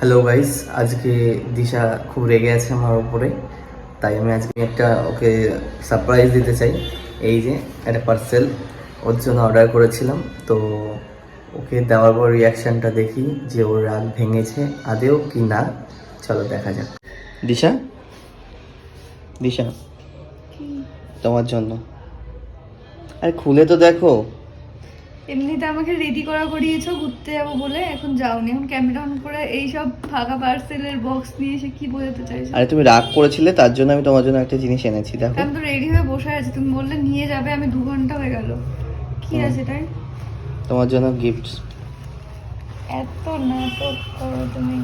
Hello guys, আজকে দিশা খুব রেগে আছে আমার উপরে, তাই আমি আজকে একটা ওকে সারপ্রাইজ দিতে চাই। এই যে একটা পার্সেল ওর জন্য অর্ডার করেছিলাম, তো ওকে দেওয়ার পর রিয়াকশানটা দেখি যে ওর রাগ ভেঙেছে আদেও কি না। চলো দেখা যাক। দিশা, দিশা তোমার জন্য। আরে খুলে তো দেখো। এমনিতে আমাকে রেডি করিয়েছো ঘুরতে যাবো বলে, এখন যাওনি। এখন ক্যামেরা অন করে এই সব ফাঁকা পার্সেলের বক্স নিয়ে এসে কি বোঝাতে চাইছো? আরে তুমি রাগ করেছিলে, তার জন্য আমি তোমার জন্য একটা জিনিস এনেছি, দেখো। আমি তো রেডি হয়ে বসে আছি, তুমি বললে নিয়ে যাবে, আমি 2 ঘন্টা হয়ে গেল। কি আছে তাই? তোমার জন্য গিফট। এত নাটক করো তুমি।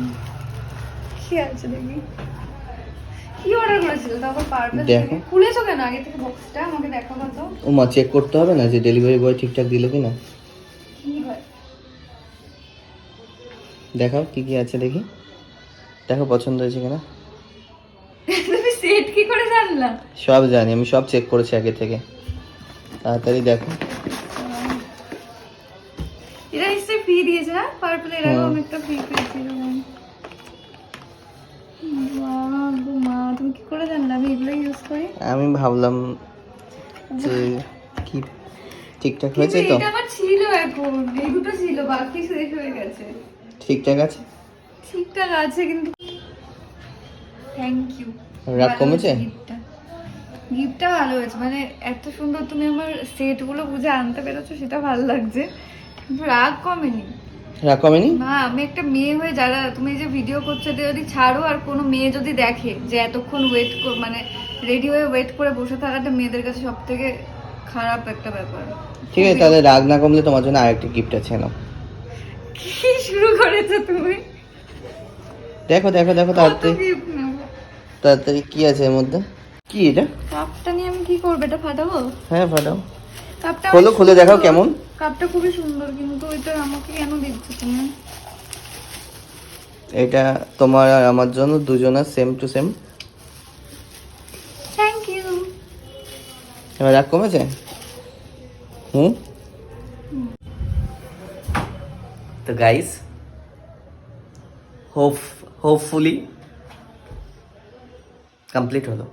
কি আছে দেখি? কি অর্ডার করেছিল? তারপর পারবে দেখো। খুলেছো কেন আগে থেকে বক্সটা? আমাকে দেখাবো তো। ও মা, চেক করতে হবে না যে ডেলিভারি বয় ঠিকঠাক দিল কিনা? কি হয়? দেখাও কি কি আছে দেখি, দেখো পছন্দ হয়েছে কিনা। তুমি সেট কি করে জানলা? সব জানি আমি, সব চেক করেছি আগে থেকে। তাড়াতাড়ি দেখো। এটা নিশ্চয়ই ফ্রি দিয়েছে না? পার্পল এর আগে আমি একটা ফ্রি পেয়েছিলাম। মা, তুমি কি করে জানলে আমি এগুলো ইউজ করি? আমি ভাবলাম যে কি ঠিকঠাক হয়েছে তো। এটা আমার ছিল, এখন এই দুটো ছিল, বাকি শেষ হয়ে গেছে। ঠিকঠাক আছে, ঠিকঠাক আছে কিন্তু। Thank you. রাগ কমেছে? গিফটটা ভালো হয়েছে, মানে এত সুন্দর তুমি আমার সেটগুলো বুঝে আনতে পেরেছো, সেটা ভালো লাগছে। কিন্তু রাগ কমেনি। রাগ কমেনি? না, আমি একটা মেয়ে হয়ে, যারা তুমি যে ভিডিও করছো এটা যদি ছাড়ো আর কোনো মেয়ে যদি দেখে যে এতক্ষণ মানে রেডি হয়ে ওয়েট করে বসে থাকাটা মেয়েদের কাছে সব থেকে খারাপ একটা ব্যাপার। ঠিক আছে, তাহলে রাগ না কমলে তোমার জন্য আরেকটা গিফট আছে, নাও। কি শুরু করেছো তুমি? দেখো দেখো দেখো, কত তাড়াতাড়ি gift নেবো? তাড়াতাড়ি। কি আছে এর মধ্যে? কি এটা? কাপটা নিয়ে আমি কি করবো? এটা ফাটাবো? হ্যাঁ ফাটাও। কাপটা খোলো, খুলে দেখাও কেমন। কাপটা খুবই সুন্দর, কিন্তু এটা আমাকে কেন দিচ্ছ তুমি? এটা তোমার আর আমার জন্য, দুজনের same to same. Thank you. এবার রাগ কমেছে? তো গাইস, হোপফুলি কমপ্লিট হলো।